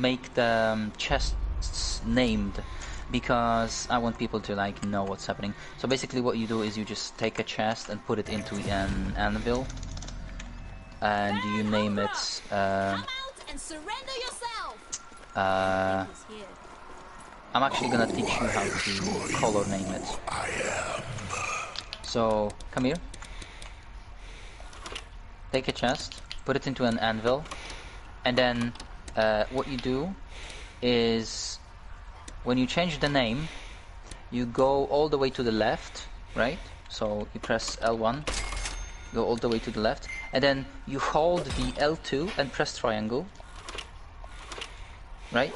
make the chests named, because I want people to like know what's happening. So basically what you do is you just take a chest and put it into an anvil, and you name it Come out and surrender yourself. I'm actually gonna teach you how to color name it. So come here, take a chest, put it into an anvil, and then what you do is when you change the name, you go all the way to the left, right? So you press L1, go all the way to the left, and then you hold the L2 and press triangle, right?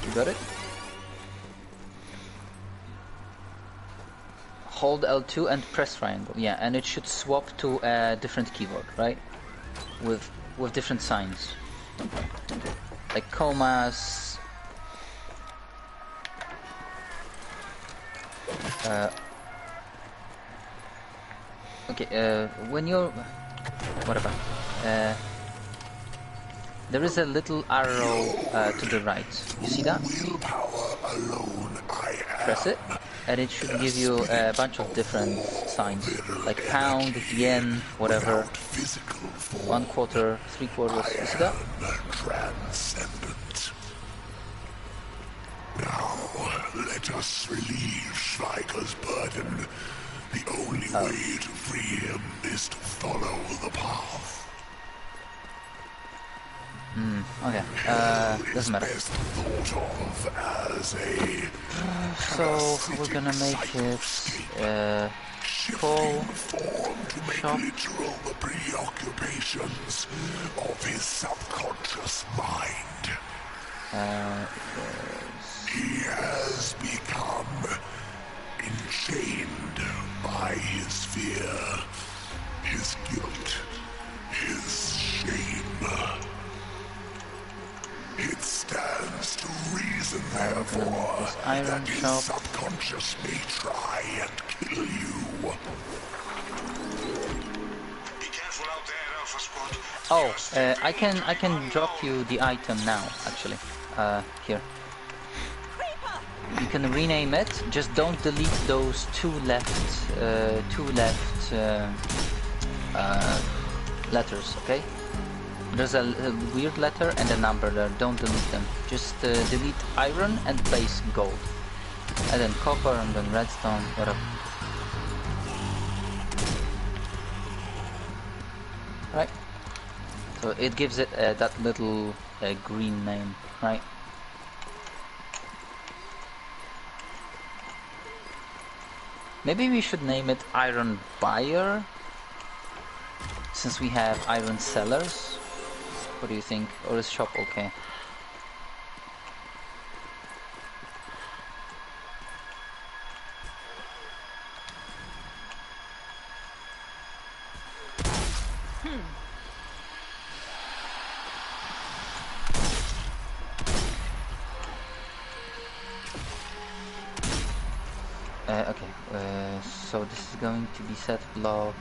You got it? Hold L2 and press triangle, yeah, and it should swap to a different keyboard, right? With different signs, like commas. Okay, when you're whatever, there is a little arrow to the right. You see that? Press it, and it should give you a bunch of different signs, like pound, yen, whatever. 1/4, 3/4. You see that? Transcendent. Now, let us relieve Schweiger's burden. The only way to free him is to follow the path. Okay, doesn't matter. So we're gonna make it full shop. Literal the preoccupations of his subconscious mind. He has become enchained by his fear, his guilt, his shame. It stands to reason, therefore, that his subconscious may try and kill you. Be careful out there, Alpha Squad. Oh, I can drop you the item now, actually. Here. You can rename it. Just don't delete those two left letters, okay? There's a weird letter and a number there. Don't delete them. Just delete iron and place gold, and then copper, and then redstone, whatever. Right. So it gives it that little green name, right? Maybe we should name it Iron Buyer, since we have iron sellers. What do you think? Or is shop okay? Okay, so this is going to be set block.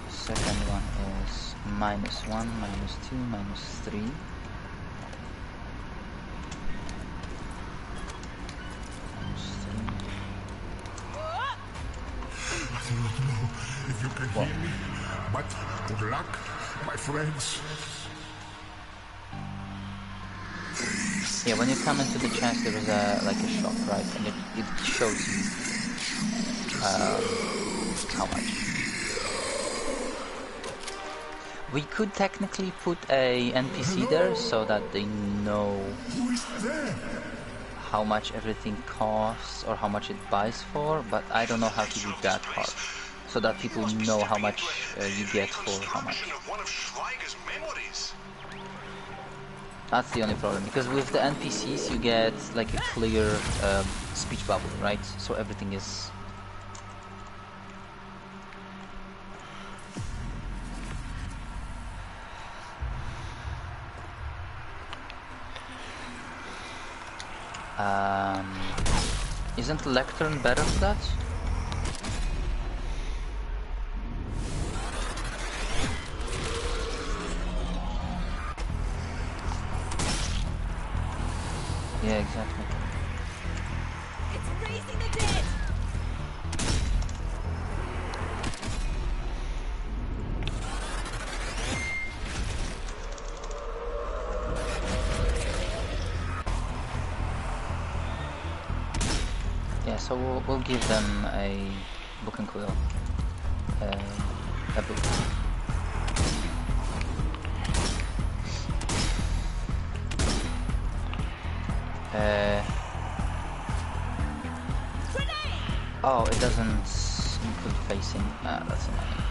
Second one is -1, -2, -3. I do not know if you can hear me, but good luck, my friends. Yeah, when you come into the chest, there is like a shop, right? And it shows you how much. We could technically put a NPC there so that they know how much everything costs or how much it buys for, but I don't know how to do that part, so that people know how much you get for how much. That's the only problem, because with the NPCs you get like a clear speech bubble, right? So everything is Isn't Lectern better for that? Yeah, exactly. It's raising the dead. Yeah, so we'll give them a book and quill. A book. Oh, it doesn't include facing. Ah, that's annoying.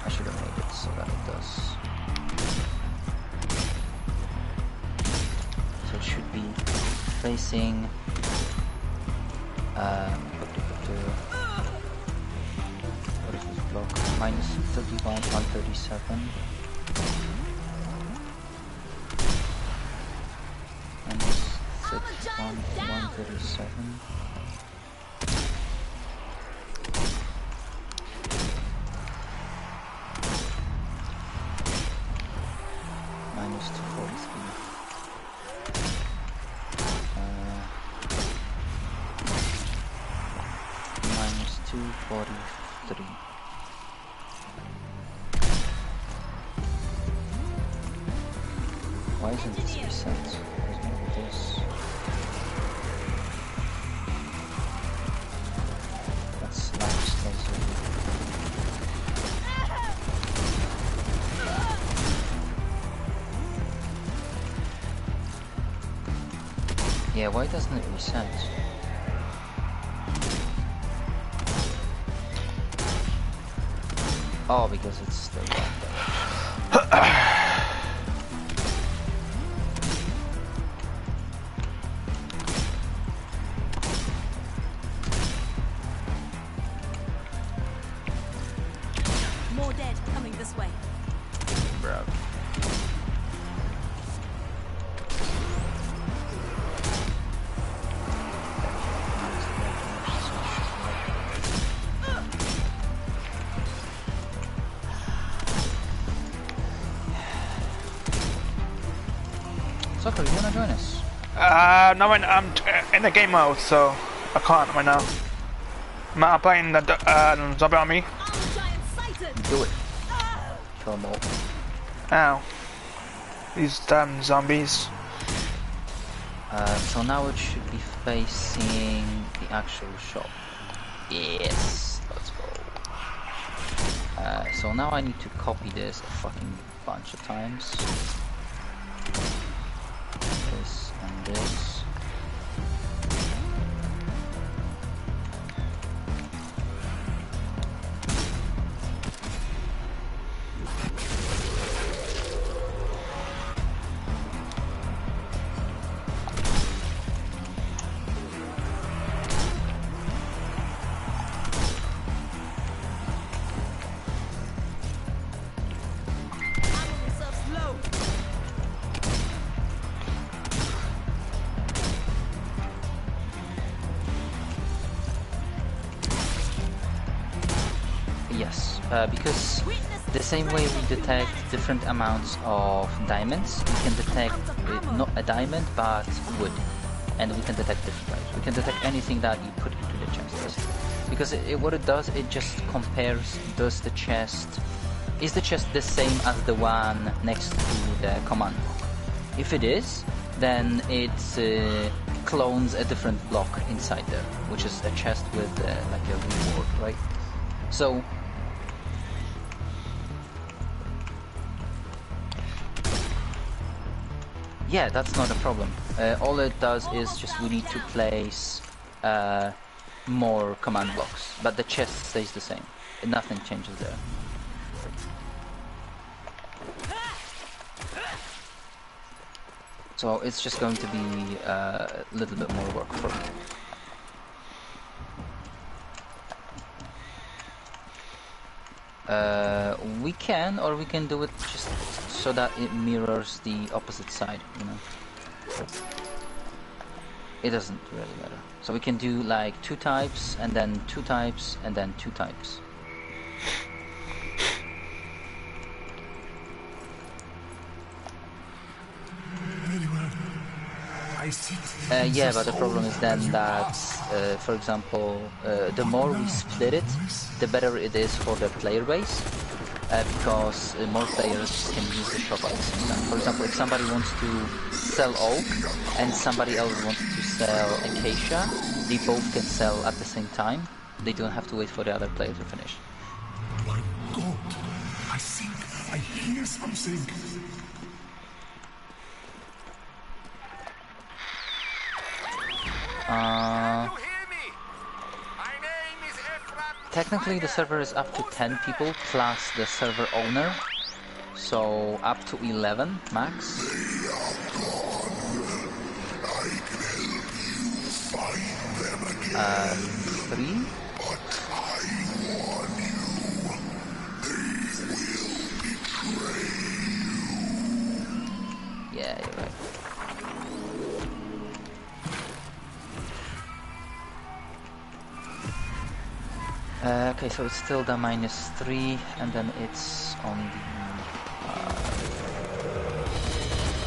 I should have made it so that it does. So it should be facing. What is this block? Minus 31, 137. Minus 61, 137. Minus 243. Minus 243. Why isn't this reset? Because maybe this. That's not explosive. Yeah, why doesn't it reset? Oh, because it's still wrong there. More dead coming this way. Bro. Soccer, you wanna join us? No, I'm in the game mode, so I can't right now. I'm playing the zombie army. Armor giant sighted. Do it. Kill them all. Ow. These damn zombies. So now it should be facing the actual shop. Yes, let's go. So now I need to copy this a fucking bunch of times. This and this. Ammo reserves low. Yes, because the same way we detect different amounts of diamonds, we can detect not a diamond but wood, and we can detect different types. We can detect anything that you put into the chest, basically. Because what it does, it just compares, is the chest the same as the one next to the command block? If it is, then it clones a different block inside there, which is a chest with like a reward, right? So yeah, that's not a problem. All it does is just we need to place more command blocks, but the chest stays the same. Nothing changes there. So it's just going to be a little bit more work for me. We can, or we can do it just so that it mirrors the opposite side, you know. It doesn't really matter. So we can do like 2 types, and then 2 types, and then 2 types. Yeah, but the problem is then that, for example, the more we split it, the better it is for the player base, because more players can use the shop at the same time. For example, if somebody wants to sell oak and somebody else wants to sell acacia, they both can sell at the same time. They don't have to wait for the other player to finish. My God, I think I hear something. Technically the server is up to 10 people plus the server owner, so up to 11 max. I can help you find them again. 3. But I warn you, they will betray you. Yeah, you're right. Okay, so it's still the -3, and then it's on the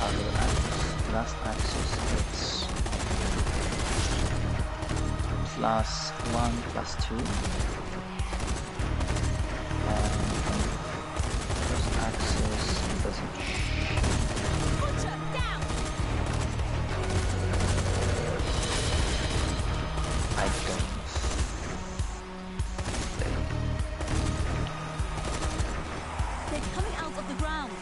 other axis, last axis. It's +1, +2, and on the first axis it doesn't. Butcher down. I don't. They're coming out of the ground.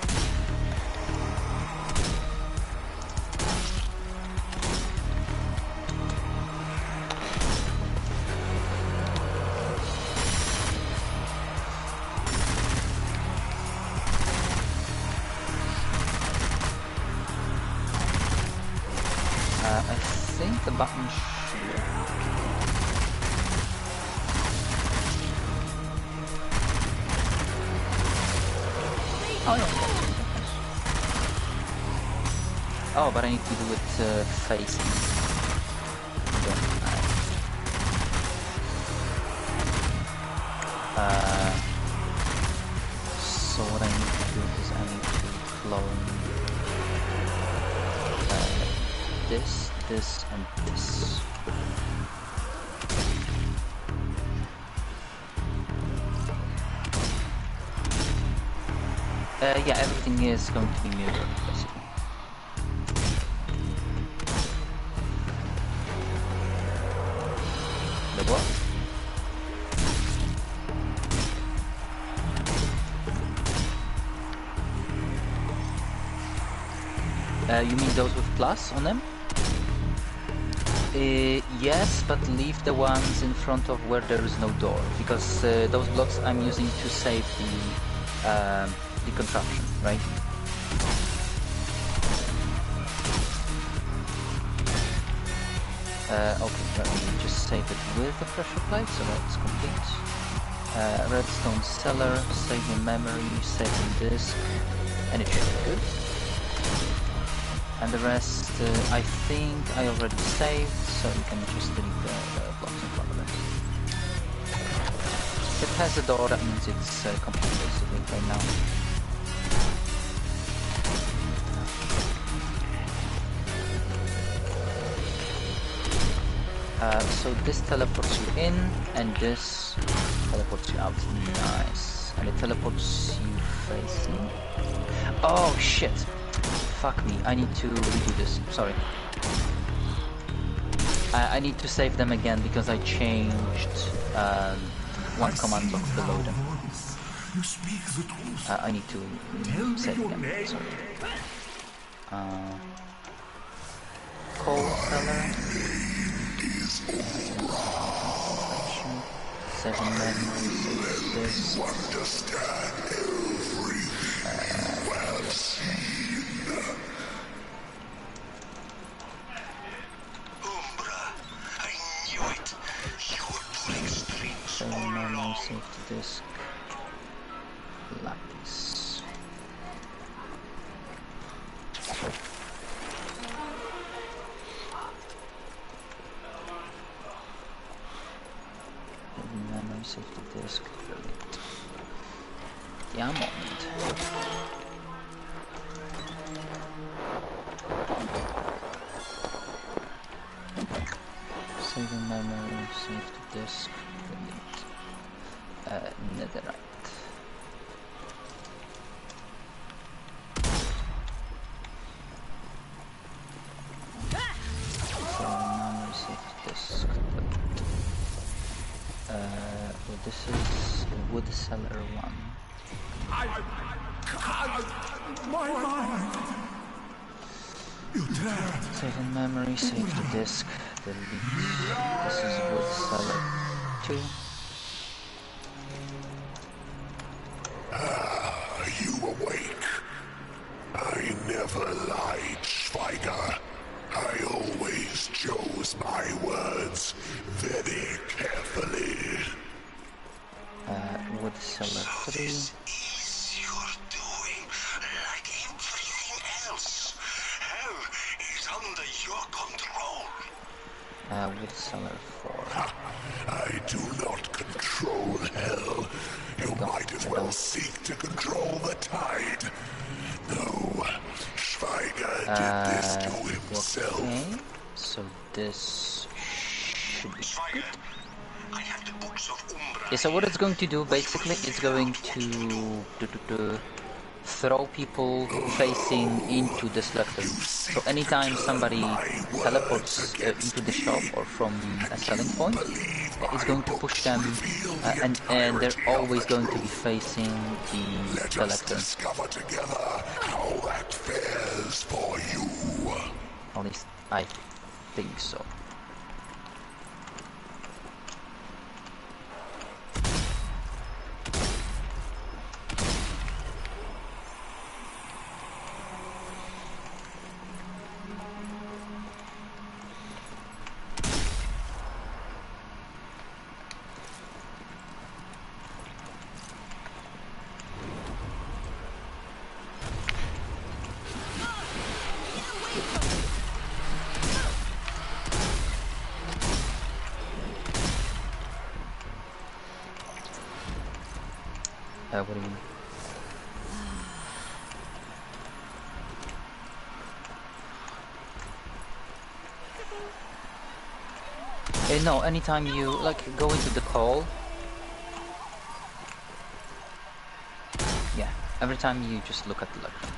I think the button should work. Oh yeah. Oh, but I need to do it facing. So what I need to do is I need to clone this, and this. Yeah, everything is going to be mirrored, basically. The what? You mean those with plus on them? Yes, but leave the ones in front of where there is no door, because those blocks I'm using to save the contraption, right? Okay, let me just save it with the pressure plate, so that's complete. Redstone cellar, save in memory, save in disk, and it should be good. And the rest, I think I already saved, so you can just delete the blocks in front of it. If it has a door, that means it's complete basically right now. So this teleports you in, and this teleports you out. Nice. And it teleports you facing. Oh shit! Fuck me, I need to redo this, sorry. I need to save them again because I changed one command block below them. You speak the truth. I need to save again, sorry. Coal cellar. 7 memories, this. Understand everything you have seen. Umbra, I knew it. You were pulling strings all along. Safety disk. Lapis. Diamond. Save in memory, save to disk, delete. Netherite. This is Wood Cellar 1. My mind! You dared! Save in memory, save to disk, delete. This is Wood Cellar 2. Ah, you awake. I never lied, Schweiger. I always chose my words very carefully. Wood Cellar 3. This is your doing, like everything else. Hell is under your control. Wood Cellar 4. I do not control hell. You might as well seek to control the tide. No, Schweiger did this to himself. Okay, so this should be good. I have the books of Umbra. Yeah, so what it's going to do basically, it's going to throw people facing into the selector. So anytime somebody teleports into the shop or from a selling point, it's going to push them, and they're always going to be facing the Let us selector. discover together how that fares for you. At least I think so. What do you mean? No, anytime you go into the call. Yeah, every time you just look at the lecture.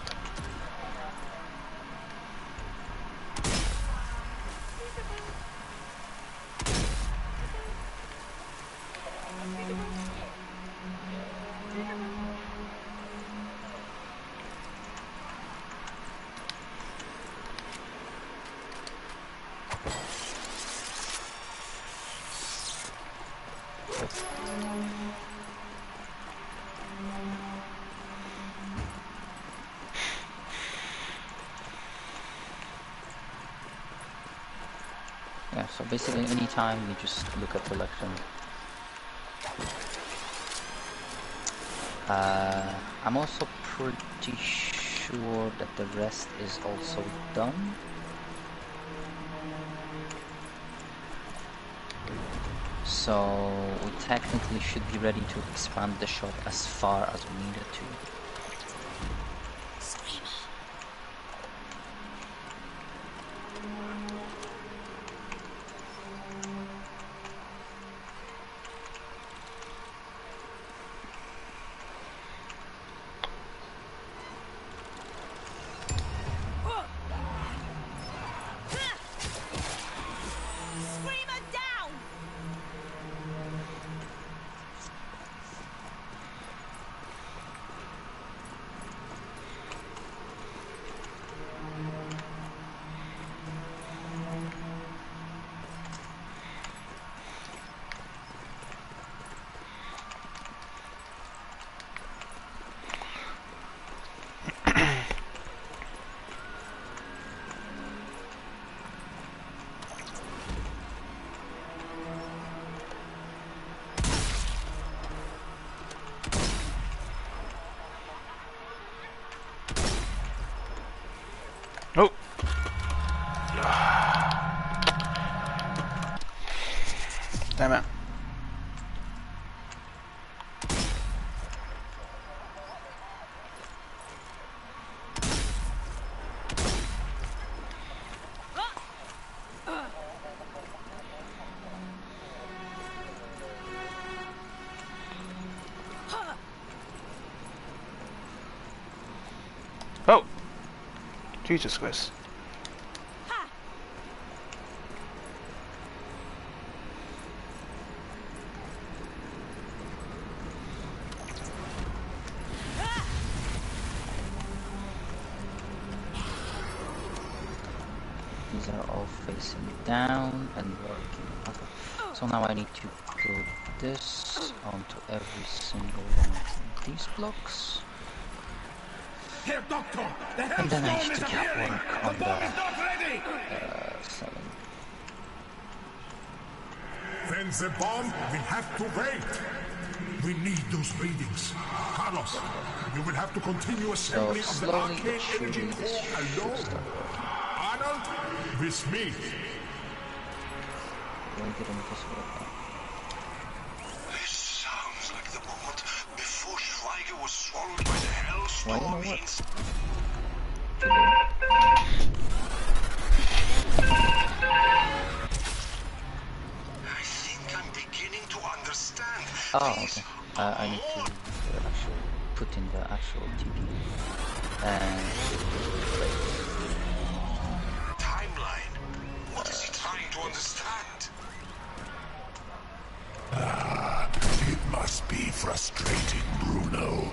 Yeah, so basically anytime you just look at the lecture. I'm also pretty sure that the rest is also done. So we technically should be ready to expand the shop as far as we needed to. Jesus Christ. Ha! These are all facing down and working. Okay. So now I need to put this onto every single one of these blocks. Herr Doctor, the And then I Hellstorm need is to get appearing! work on The bomb is not ready! selling. Then the bomb will have to wait. We need those readings. Carlos, you will have to continue assembly of the slowly arcane but surely energy this core should alone. start working. Arnold, with me. We'll get into work now. This sounds like the moment before Schweiger was swallowed by the Well, you know Hellstorm. what? I think I'm beginning to understand. Oh, okay. I need to actually put in the actual TP. And Timeline. What is he trying to understand? It must be frustrating, Bruno.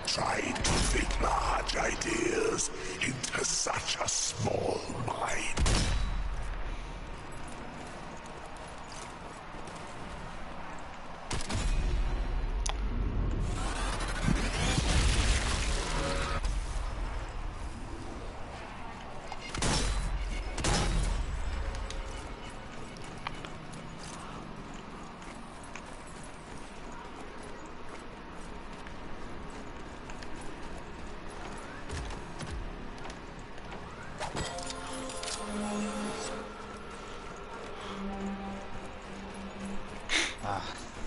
Trying to fit large ideas into such a small mind.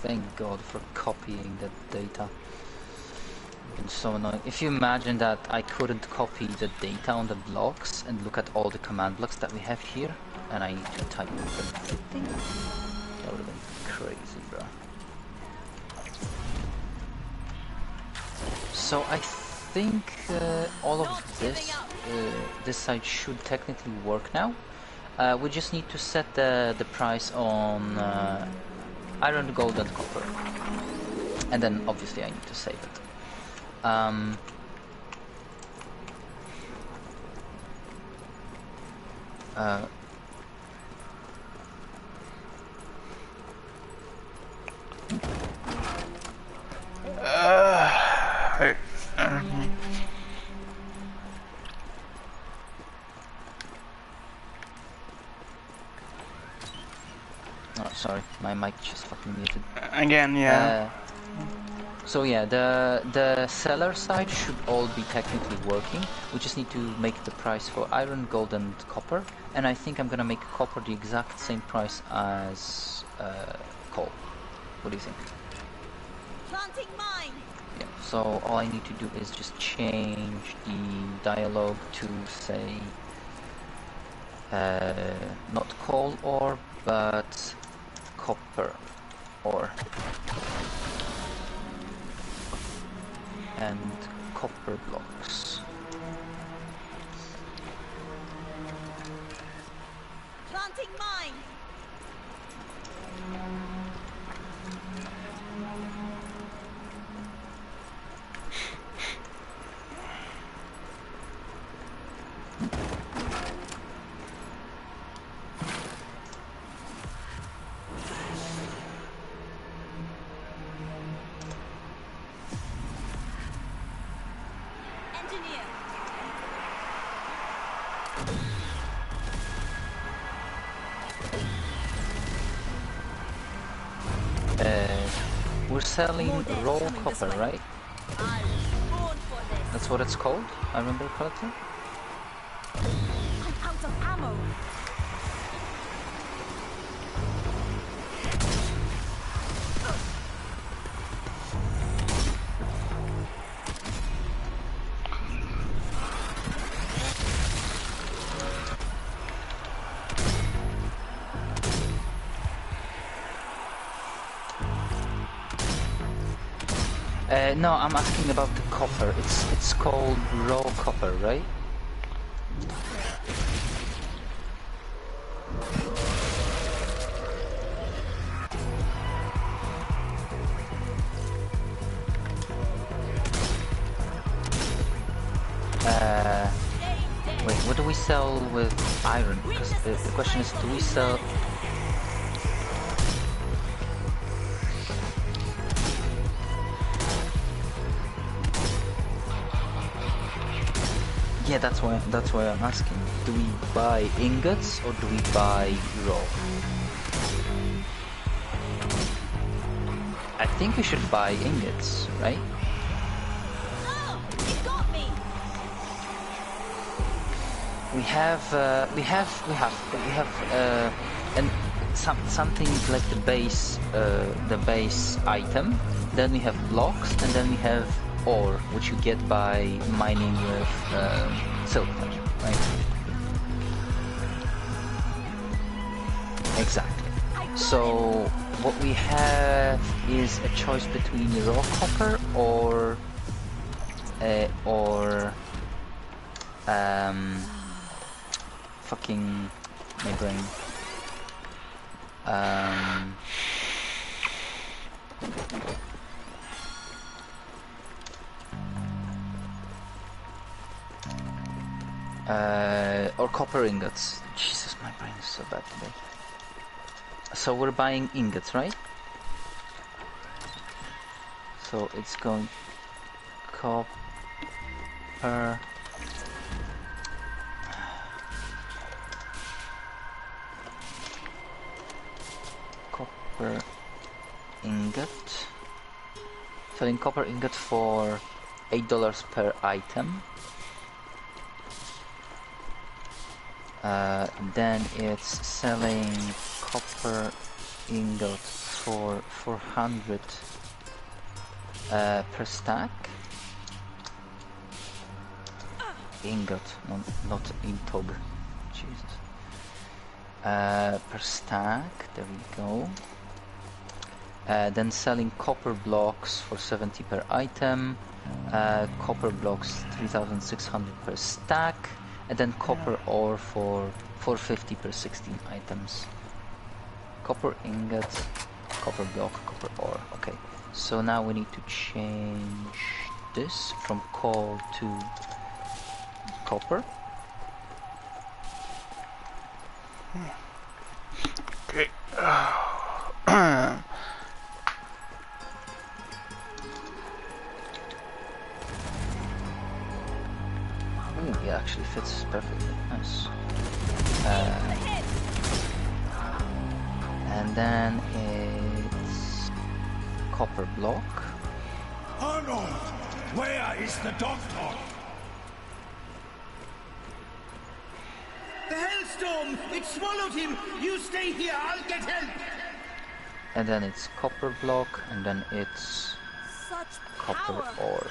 thank God for copying that data. It's been so annoying. If you imagine that I couldn't copy the data on the blocks and look at all the command blocks that we have here, and I need to type in everything, that would have been crazy, bro. So I think all of this, this side should technically work now. We just need to set the price on iron, gold, and copper, and then obviously I need to save it. Hey, Oh, sorry, my mic just fucking muted. again, yeah. So yeah, the seller side should all be technically working. We just need to make the price for iron, gold, and copper. And I think I'm gonna make copper the exact same price as coal. What do you think? Planting mine. Yeah. So all I need to do is just change the dialogue to say not coal ore, but copper ore. And copper blocks. Planting mine. Engineer. We're selling raw copper, right? I was born for this. That's what it's called. I remember correctly. I'm out of ammo. No, I'm asking about the copper. It's called raw copper, right? Wait, what do we sell with iron? Because the question is, do we sell... Yeah, that's why I'm asking. Do we buy ingots or do we buy raw? I think we should buy ingots, right? Oh, you got me. We have and something like the base item. Then we have blocks, and then we have ore, which you get by mining with silver, right? Exactly. So what we have is a choice between raw copper or fucking my brain. Or copper ingots. Jesus, my brain is so bad today. So we're buying ingots, right? So it's going copper. Copper ingot. Selling copper ingot for $8 per item. Then it's selling copper ingot for 400 per stack. Ingot, not intog. Jesus. Per stack, there we go. Then selling copper blocks for 70 per item. Copper blocks 3,600 per stack. And then copper ore for 450 per 16 items. Copper ingot, copper block, copper ore. Okay, so now we need to change this from coal to copper. Okay. Ooh, it actually fits perfectly. Nice. And then it's copper block. Arnold, where is the doctor? The Hellstorm! It swallowed him! You stay here, I'll get help! And then it's copper block, and then it's Such copper power. ore.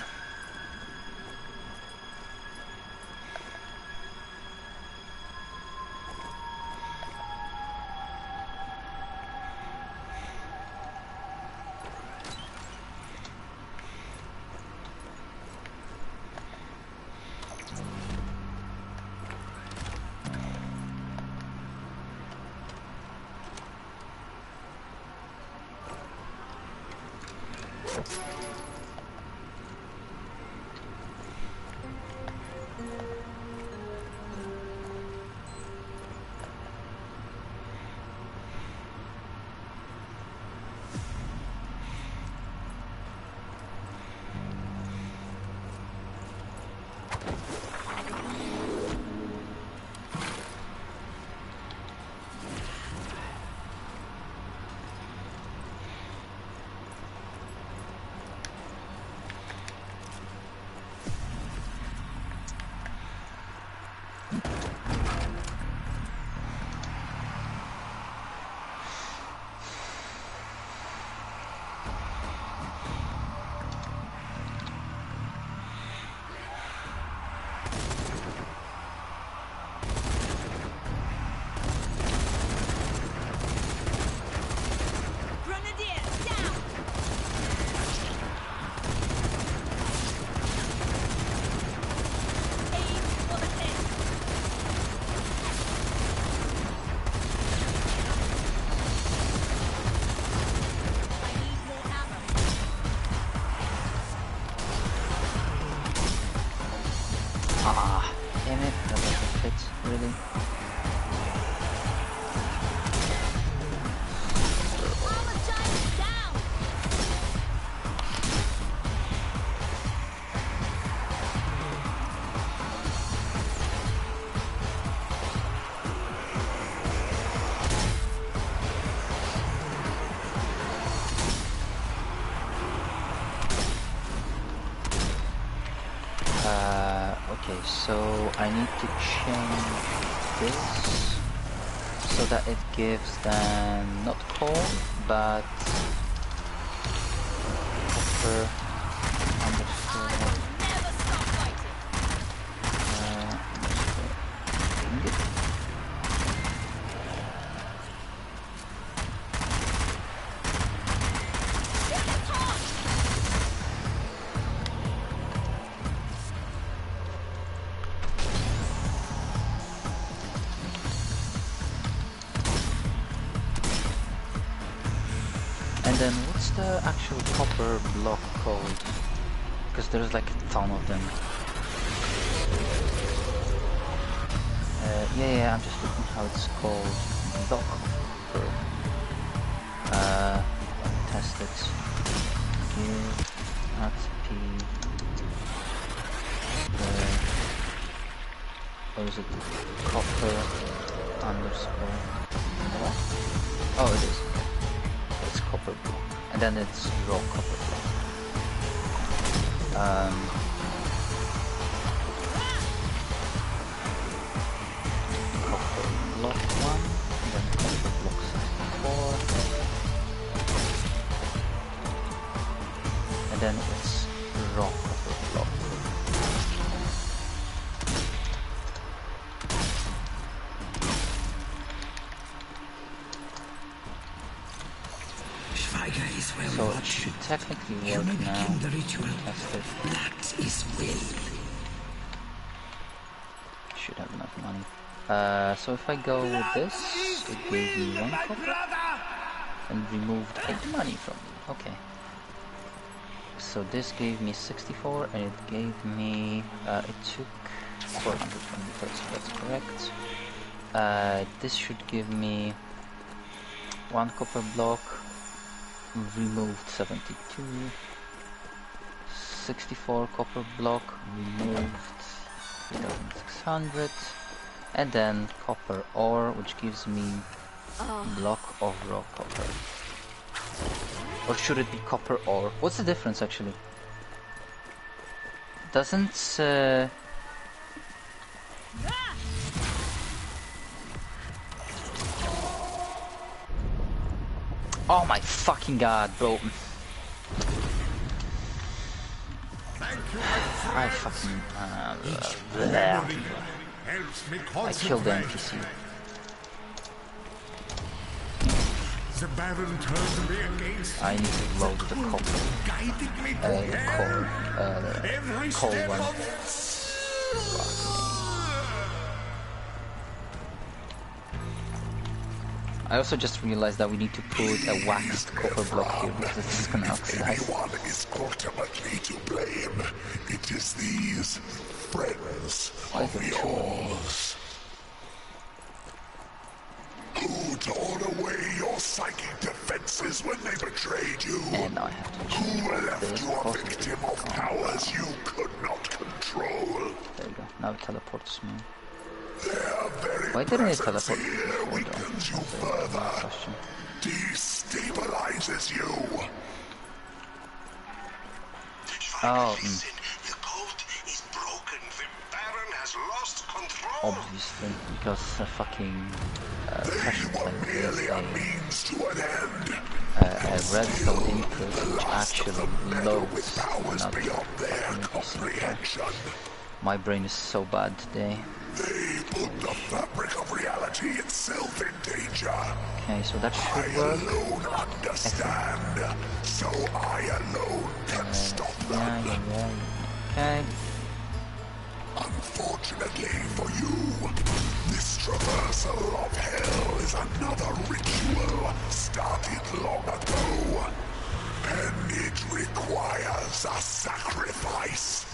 Ah, damn it, that doesn't fit, really. Armor giant down. Okay, so I need to change this so that it gives them not coal, but copper underscore I will never stop fighting. underscore ingot. Get the torch. And then what's the actual copper block code? Because there's like a ton of them. Yeah, I'm just looking how it's called. Block copper. Test it. Give at P. Or is it copper underscore? What? Oh, it is. It's copper block, and then it's raw copper block. Copper block 1, and then copper block 64, and then it's raw copper block. Schweiger is well So it watched. should technically You work may now. begin the ritual. Test it. That is will. Should have enough money. So if I go with this, it gave me 1 copper and removed 8 money from me. Okay. So this gave me 64 and it gave me, it took 400 from me first, so that's correct. This should give me 1 copper block, removed 72, 64 copper block, removed 3600, and then copper ore, which gives me block of raw copper. Or should it be copper ore? What's the difference actually? Doesn't oh my fucking god, bro. I fucking I killed the NPC. The Baron turned me against I need to load the copper. guiding me Coal one. I also just realized that we need to put a waxed copper block here because it's gonna oxidize. Anyone is ultimately to blame. It is these friends Why is of it true? yours who tore away your psychic defenses when they betrayed you. And now I have to change Who left this you a cost. victim of powers you could not control. There you go. Now it teleports me. Their very Why didn't it presence teleport me here before weakens you though? That's further, a question. destabilizes you. Oh, Listen, the code is broken. The Baron has lost control. obviously, because fucking They Passion were Flame merely is a means to an end. a redstone input which actually loads With powers another beyond their fucking NPC. comprehension. My brain is so bad today. They put the fabric of reality itself in danger. Okay, so that I should work. alone understand, so I alone can stop them. Yeah. Okay. Unfortunately for you, this traversal of hell is another ritual started long ago, and it requires a sacrifice.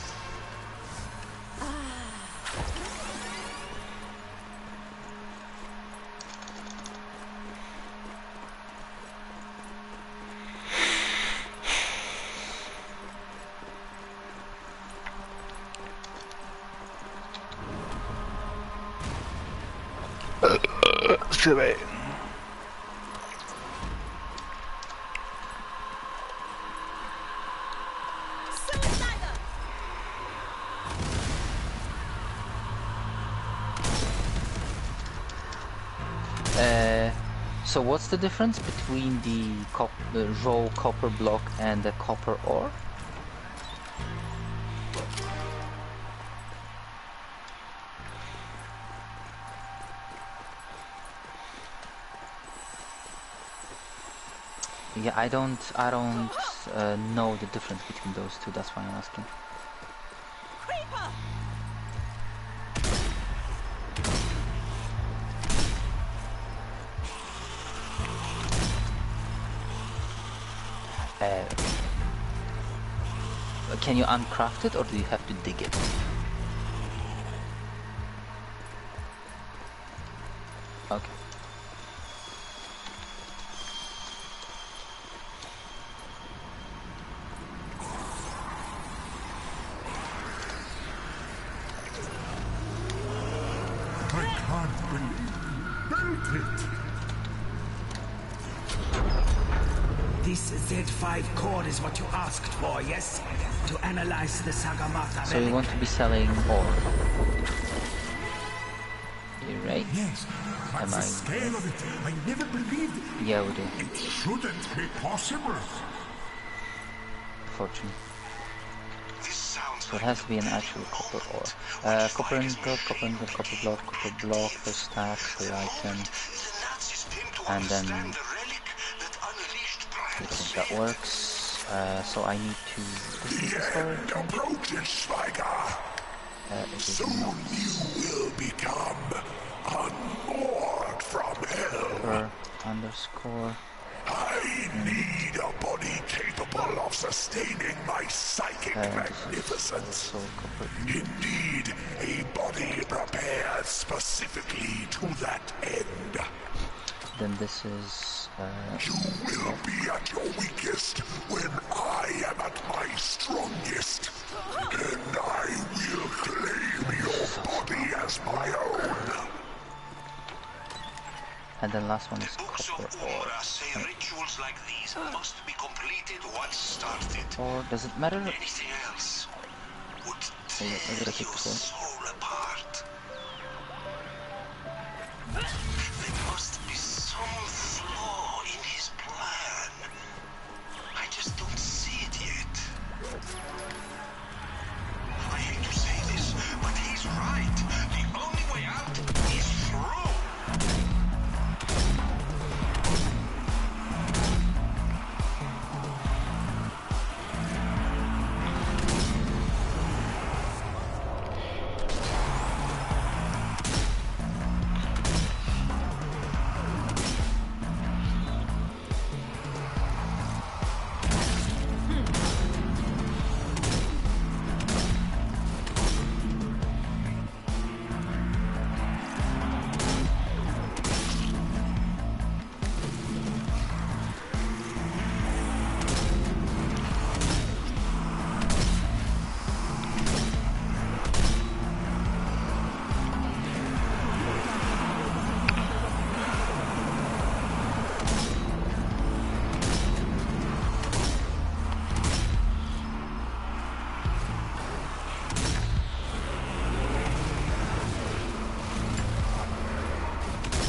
Excavate. Suicider! So what's the difference between the raw copper block and the copper ore? Yeah, I don't know the difference between those two. That's why I'm asking. Creeper! Can you uncraft it, or do you have to dig it? Okay. I can't believe. Built it. This Z5 core is what you asked for, yes? To analyze the Sagamata So you want to be selling ore? You're right. Yes, but Am the I- scale of it, I never believed it. Yeah, we do. It shouldn't be possible. Fortune. This sounds So it like has to the be an building actual copper moment ore. when Copper Schweiger's ingot, copper ingot, copper block per stack, per item. The Nazis came to And then- understand the relic that unleashed I Brian think Smith. that works. So I need to. This is the storage. End approaches, Schweiger. It is Soon not you will become unmoored from hell. copper underscore. I need a body capable of sustaining my psychic This is magnificence. also copper. Indeed, a body prepared specifically to that end. Then this is. You will be at your weakest when I am at my strongest. And I will claim your body as my own. And then last one is Books copper of ore. Umra say rituals like these must be completed once started. Or does it matter? Anything else would tear I gotta take your this one. soul apart. There must be some flaw in his plan. I just don't see it yet. I hate to say this, but he's right. The only way out is through.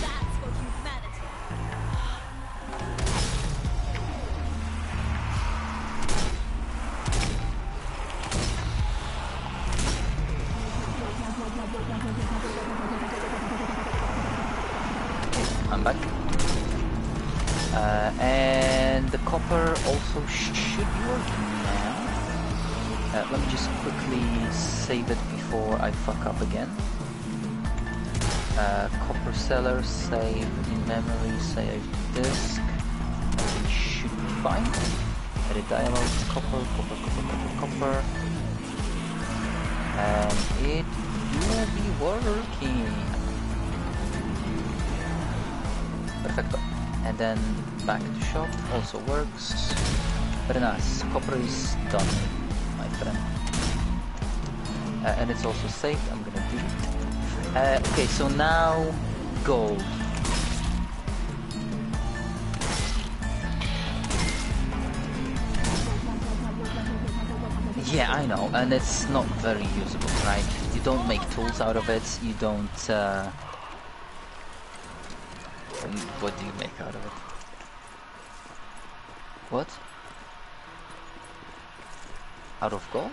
That's for humanity. I'm back. And the copper also should be working now. Let me just quickly save it before I fuck up again. Copper seller, save in memory, save to disk. Everything should be fine. Edit dialog, copper. And it will be working. Perfecto. And then back to shop also works. Very nice. Copper is done, my friend. And it's also saved. I'm gonna delete. Okay, so now gold. Yeah, I know, and it's not very usable, right? You don't make tools out of it, you don't... What do you make out of it? What? Out of gold?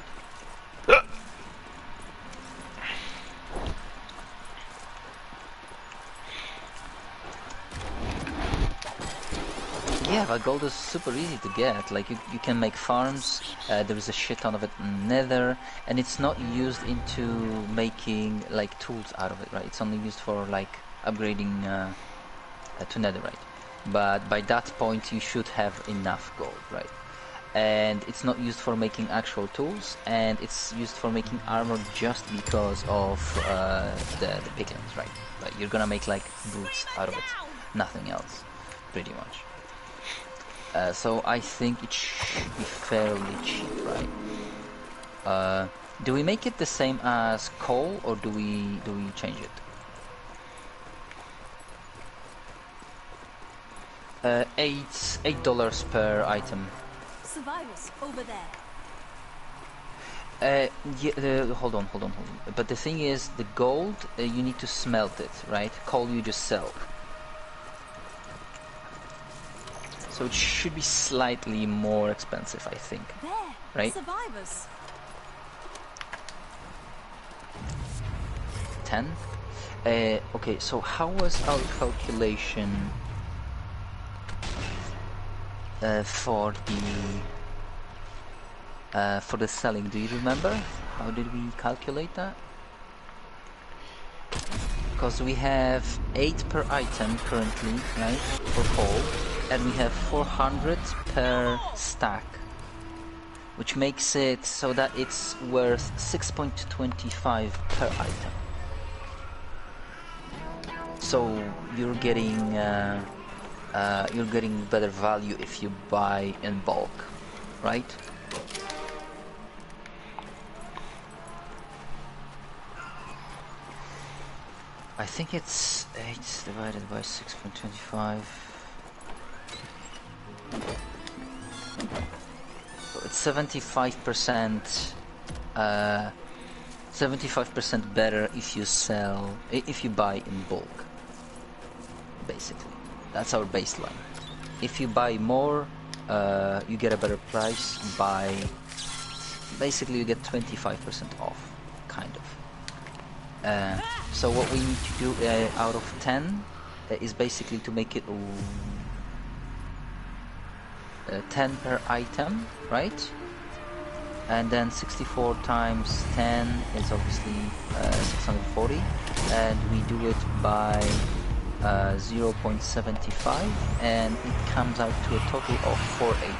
Yeah, but gold is super easy to get. Like, you can make farms, there is a shit ton of it in Nether, and it's not used into making, like, tools out of it, right? It's only used for, like, upgrading to Netherite. But by that point, you should have enough gold, right? And it's not used for making actual tools, and it's used for making armor just because of the piglins, right? But you're gonna make, like, boots out of it, nothing else, pretty much. So I think it should be fairly cheap, right? Do we make it the same as coal, or do we change it? $8 per item. Survivors over there. Yeah, hold on. But the thing is, the gold, you need to smelt it, right? Coal you just sell. So it should be slightly more expensive, I think. There. Right? Survivors. 10? Okay, so how was our calculation for the selling? Do you remember? How did we calculate that? Because we have 8 per item currently, right, for coal, and we have 400 per stack, which makes it so that it's worth 6.25 per item. So you're getting better value if you buy in bulk, right? I think it's 8 divided by 6.25. So it's 75%. 75% better if you buy in bulk. Basically, that's our baseline. If you buy more, you get a better price. Basically, you get 25% off, kind of. So what we need to do out of 10 is basically to make it 10 per item, right? And then 64 times 10 is obviously 640, and we do it by 0.75, and it comes out to a total of 480.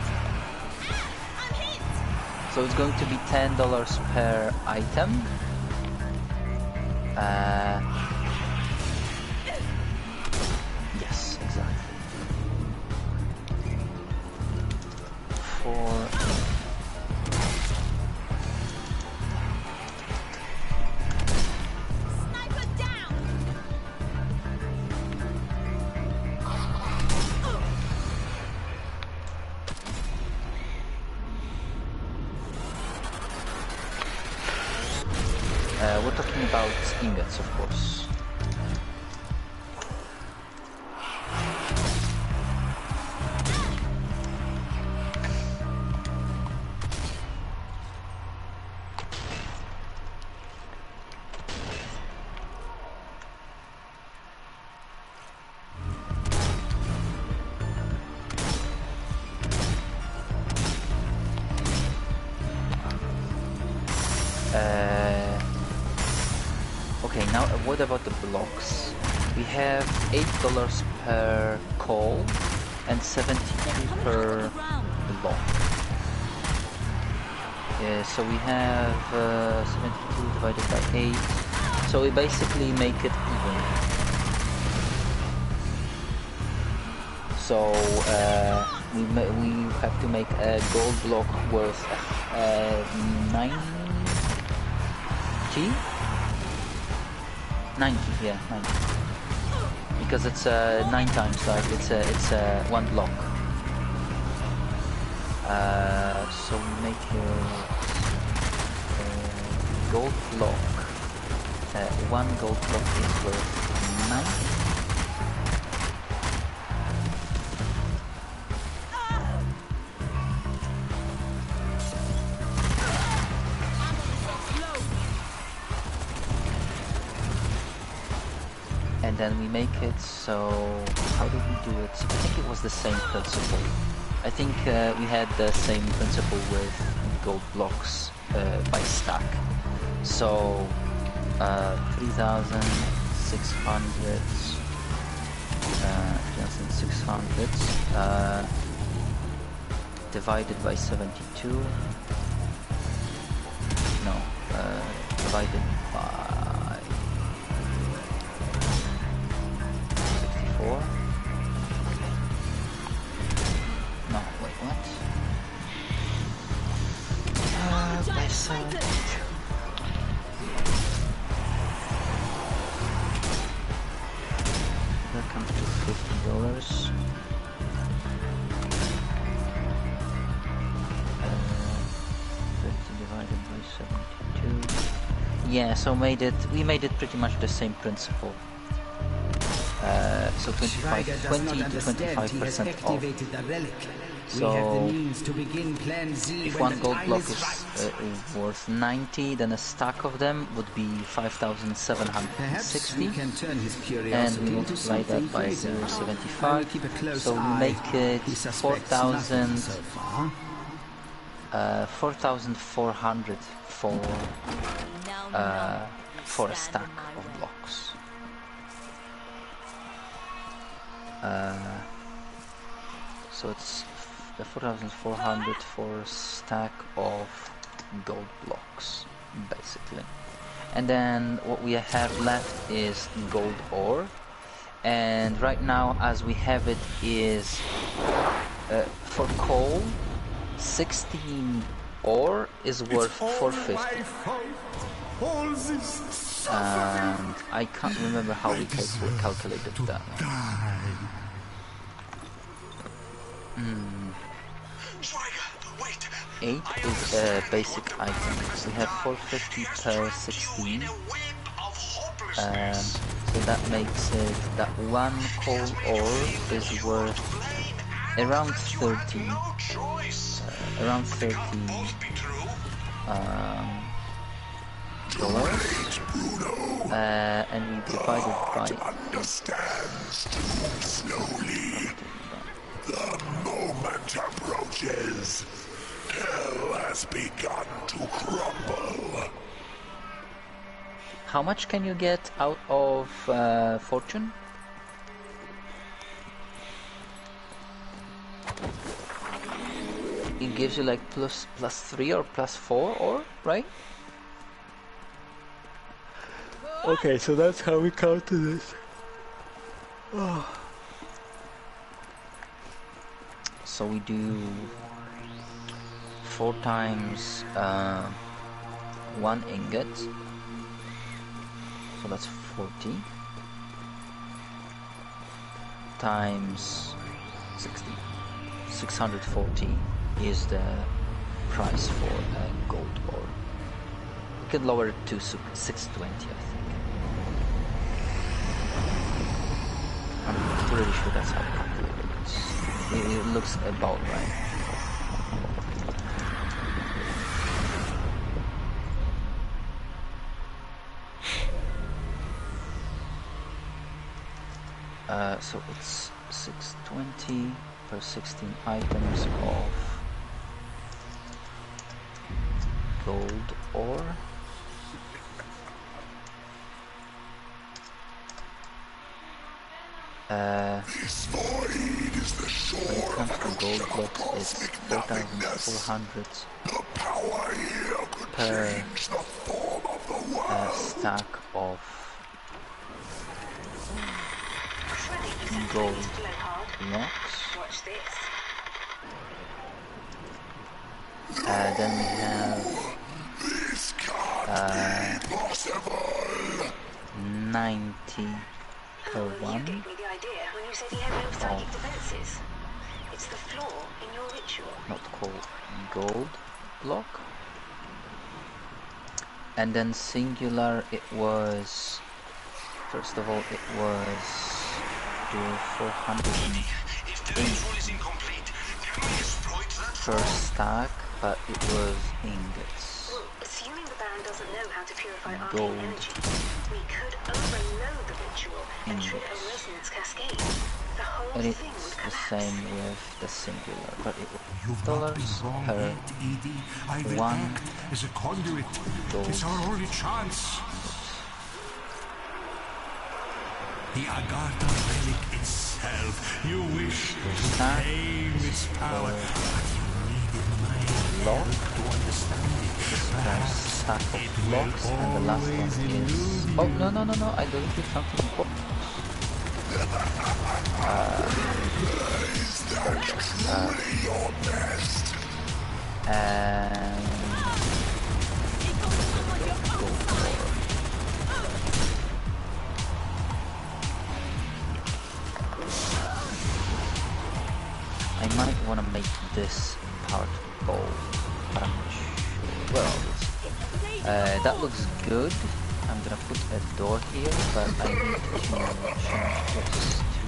So it's going to be $10 per item. Yes, exactly. 480. Sniper down. We're talking about ingots, of course. Okay, now what about the blocks? We have $8 per coal and 72 per block. So we have 72 divided by 8. So we basically make it even. So we have to make a gold block worth 90? 90, yeah, 90. Because it's 9 times, like it's one block. So we make it gold block, one gold block is worth 9. And then we make it so, how did we do it? I think it was the same principle. I think we had the same principle with gold blocks by stack. So 3,600 divided by 72. No, divided by 64. No, wait, what? By 72. That comes to $50. 30 divided by 72. Yeah, so we made it pretty much the same principle. So 20 to 25% off. So if one gold block is worth 90, then a stack of them would be 5,760, and we multiply that by 0.75, so we make it 4,400 for a stack of blocks. So it's 4,400 for a stack of gold blocks, basically. And then what we have left is gold ore, and right now as we have it is for coal 16 ore is worth 450. And I can't remember how we calculated that. 8 is a basic item. We have 450 per 16. So that makes it that one coal ore is worth around 30. Dollars. And we divide it by. Slowly, the moment approaches. Hell has begun to crumble. How much can you get out of fortune? It gives you like plus 3 or plus 4, or right? Okay, so that's how we count this. Oh. So we do 4 times 1 ingot, so that's 40 times 60. 640 is the price for gold ore. We could lower it to 620, I think. I'm pretty sure that's how we calculate it. It looks about right. So it's 620 per 16 items of gold ore. This void is the When it shore comes of to an gold ocean of blocks, it's cosmic nothingness. 4,400 The power here could per change the form of the world. stack of gold blocks. Then we have This can't be possible. 90 per one Gave me the idea when you said he had no psychic defenses. It's the flaw in your ritual. not called gold block. And then singular, it was... First of all, it was... 408 per stack, but it was ingots. Assuming the Baron doesn't know how to purify Gold. arcane energy, we could overload the ritual and trigger a resonance cascade. The whole And it's thing would the collapse. same with the singular, but it was You've not dollars been wrong per yet, Edie. I will one act as a conduit. gold. It's our only chance. The Agartha relic itself. You wish to Stack tame its power, but you needed my lock. help to understand it. Perhaps Stack it of will blocks, and the last one always is... elude Oh, you. no, I deleted something important. And... Go for... I might want to make this part gold, but I'm not sure. Well, that looks good. I'm gonna put a door here, but I need to change this to...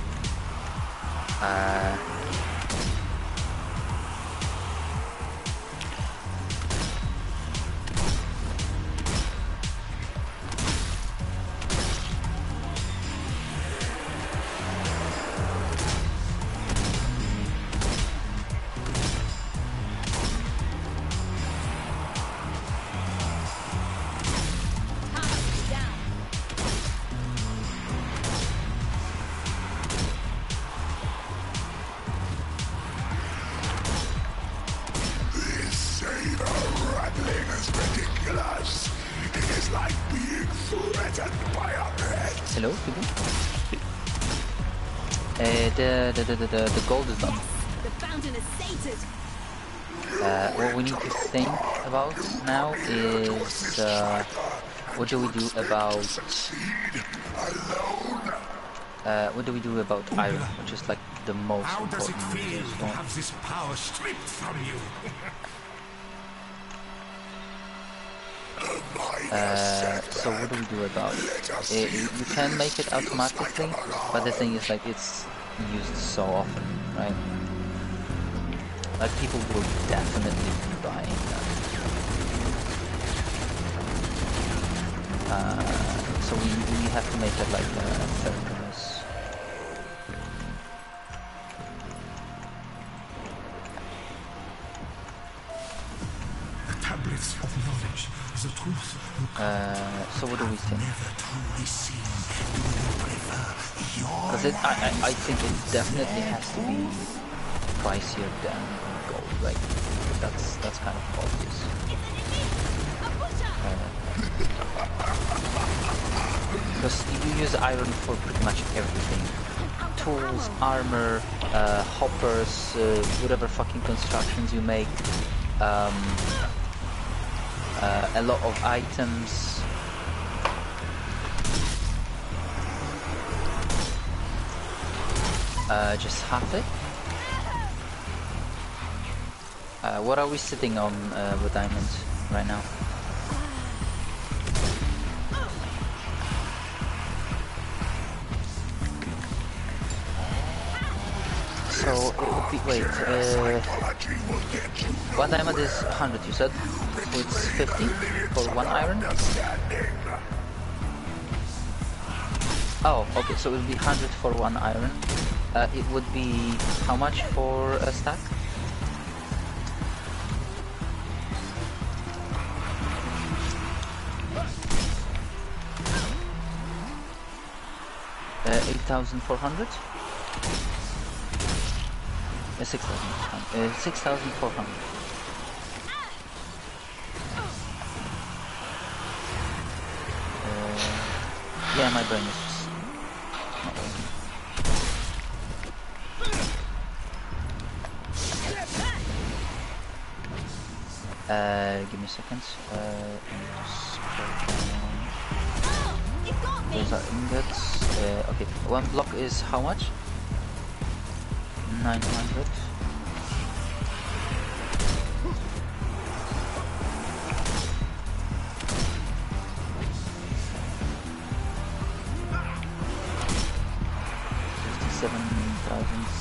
Rattling is ridiculous. It is like being threatened by a pet. Hello, people? The gold is done. The fountain is sated. What we need to think about now is what do we do about what do we do about iron, which is like the most How does it important feel resource. to have this power stripped from you? So what do we do about it? You can make it automatically, but the thing is, like, it's used so often, right? Like, people will definitely be buying that. So we have to make it like a third of us. The tablets of knowledge, the truth you So what do we think? never truly seen. Do you prefer your Because I think it definitely has to be pricier than gold, right? That's kind of obvious. Because you use iron for pretty much everything. Tools, armor, hoppers, whatever fucking constructions you make. A lot of items. Just half it. What are we sitting on with diamonds right now? So it would be, wait, one diamond is 100, you said? So it's 50 for one iron? Oh, okay, so it would be 100 for one iron. It would be how much for a stack? $8,400? 6,400. 6,400. Yeah, my brain is just not working. Give me a second. Those are ingots. Okay, one block is how much? 900.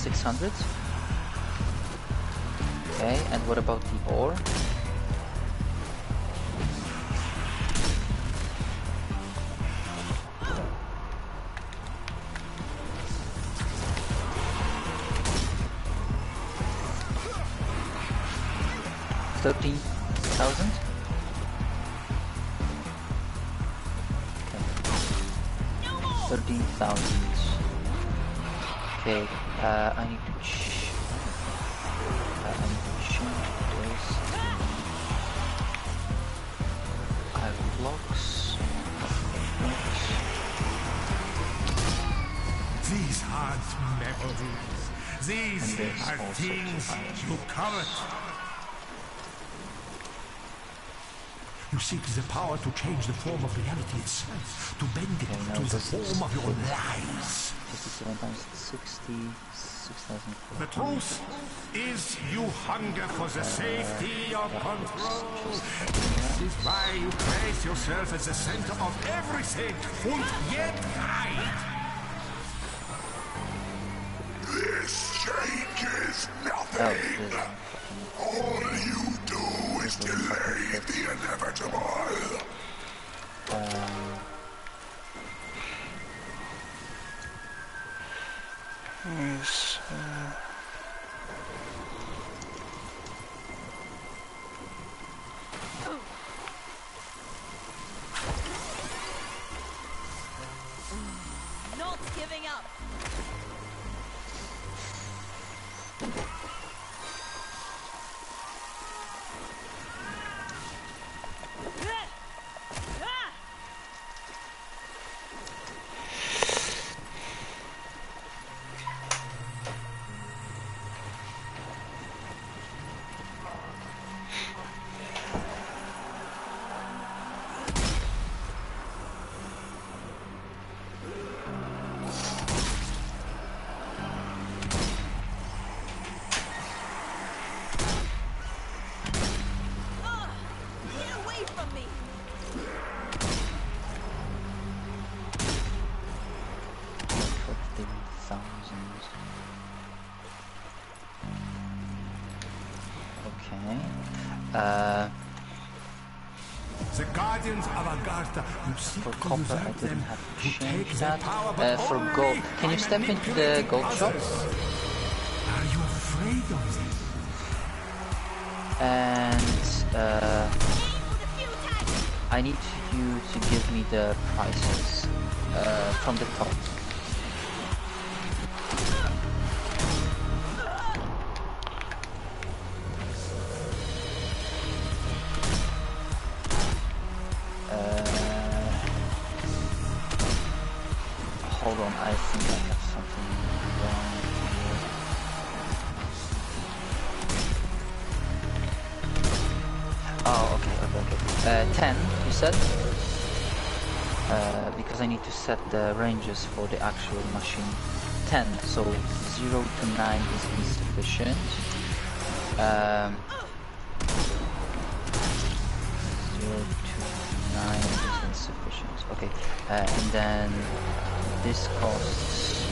600. Okay, and what about the ore? $13,000. 13,000. Okay, I need to change this to iron blocks. These aren't memories. These And this are also things to iron you covet. You seek the power to change the form of reality itself, to bend it Okay, now to the this is form of your lives. 57 times 60, 6,000. The truth is you hunger for the safety of control. This is why you place yourself at the center of everything and yet hide. This changes Oh, nothing. this All you do is delay the inevitable. Yes. Not giving up. Get away from me. 50,000. Okay. The guardians of Agartha, you seek For to copper, I usurp didn't them, have to to take change their that. power, but For only gold, can you by step into the manipulating gold shop? others. Are you afraid of them? And Aim for the fuel tank. I need you to give me the prices from the top. Hold on, I think I have something wrong here. Oh, okay. 10, you said? Because I need to set the ranges for the actual machine. 10, so 0 to 9 is insufficient. 0 to 9 is insufficient. Okay, and then this costs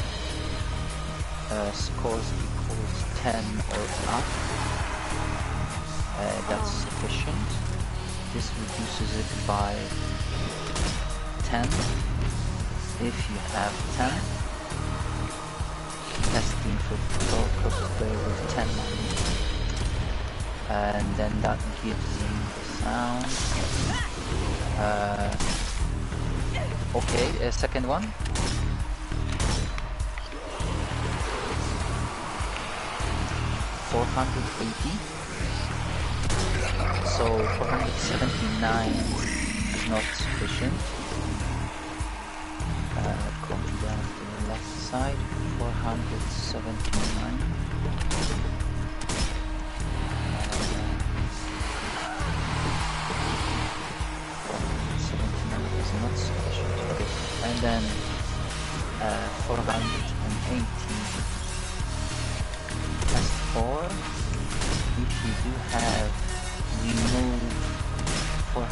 scores equals 10 or up. That's sufficient. This reduces it by 10 if you have 10. Testing for crossplay with 10 money. And then that gives you the sound. Okay, second one. $480. So 479 is not sufficient. Going down to the left side, 479. Is not sufficient. Okay, and then 480. Test 4. If you do have remove 480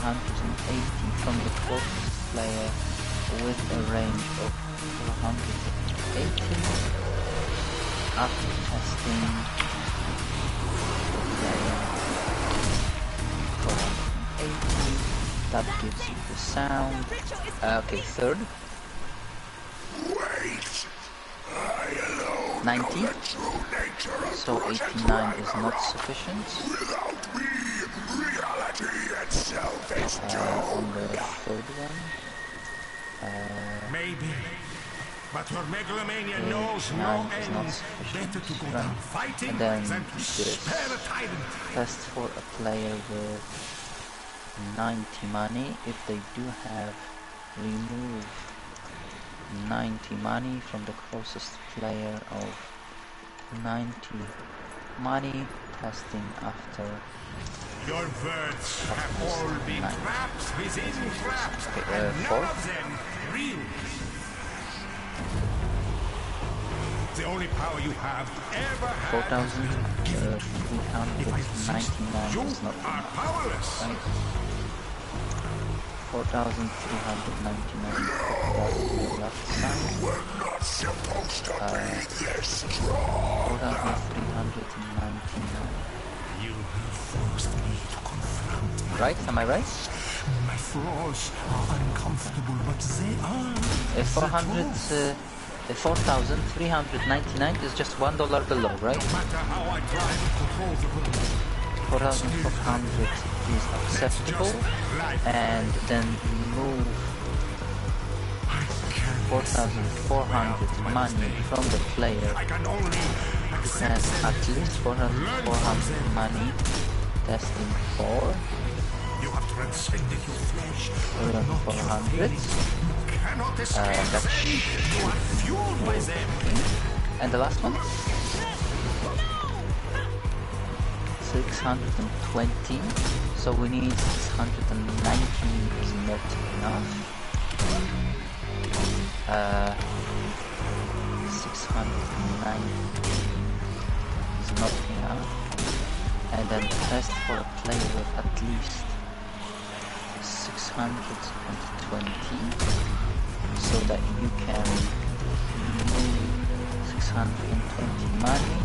from the closest player with a range of 480, after testing, player 480, that gives you the sound. Okay, third. Wait! I alone 90. know the true nature of So Project 89 is Reinhardt. not sufficient. Without me, reality itself is On doomed. the third one, Maybe. But your megalomania Okay, knows no 9 is not end. sufficient. Better to go Run. down fighting And then than to this. spare a tyrant. Test for a player with 90 money. If they do have, remove 90 money from the closest player of 90 money. Testing after. Your words have all been Nine. traps within traps, Okay, and four. none of them real. The only power you have ever had. 4,399 You is not are enough, powerless. right? 4,399. Put that to the left side. We're not supposed to be this strong. 4,399. You have forced me to confront my Right? Am I right? My flaws are uncomfortable, but they are 4,399 is just $1 below, right? no matter how I try to control the room. 4,400 is acceptable, and then remove 4,400 money from the player I can only accept and them. at least 4,400 money. Testing 4, You have transcended your flesh, but not your 4,400, faith. You cannot escape that's them. You are fueled by them. and the last one? 620, so we need 619 is not enough. 690 is not enough. And then test for a player with at least 620, so that you can remove 620 money.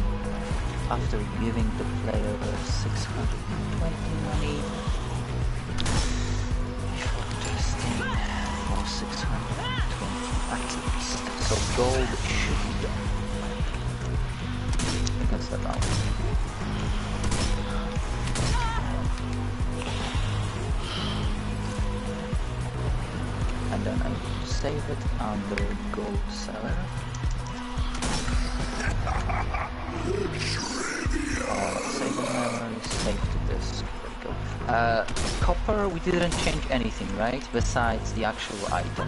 After giving the player the 620 money for testing for 620 at least. So gold should be done against the round. And then I will save it under gold seller. Save the memory, save to disk. There we go. Copper, we didn't change anything, right? Besides the actual item.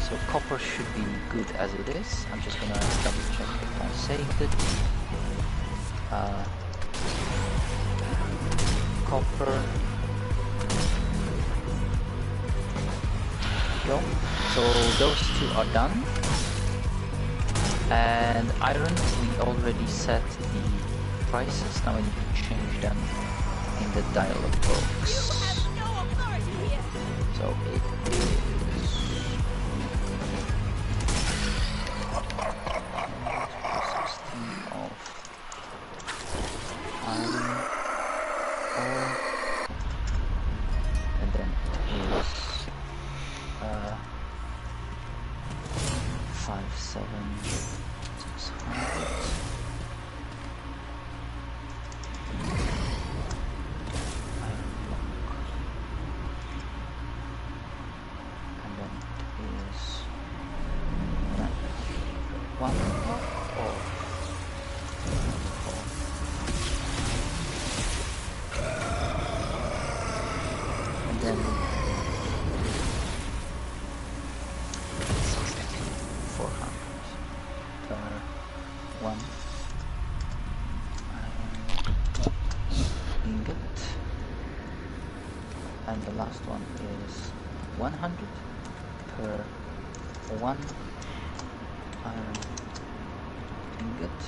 So copper should be good as it is. I'm just gonna double check if I saved it. Copper. Go. So those two are done. And iron, we already set the prices. Now I need to change them in the dialog box. No authority here. So it is 16 of iron ore, and then it is 5,700. And then it is 1 or and then 400 per 1 ingot, and the last one is 100 per 1 iron ingot.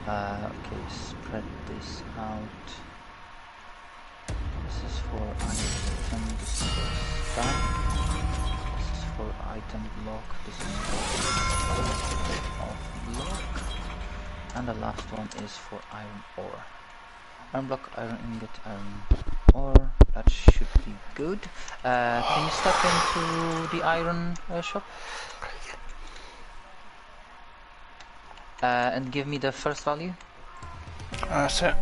Okay, spread this out. This is for iron, this is for stone, this is for item block. This is of block. And the last one is for iron ore. Iron block, iron ingot, iron ore. That should be good. Can you step into the iron shop? And give me the first value. So.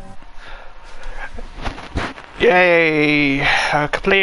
Yay! Complete.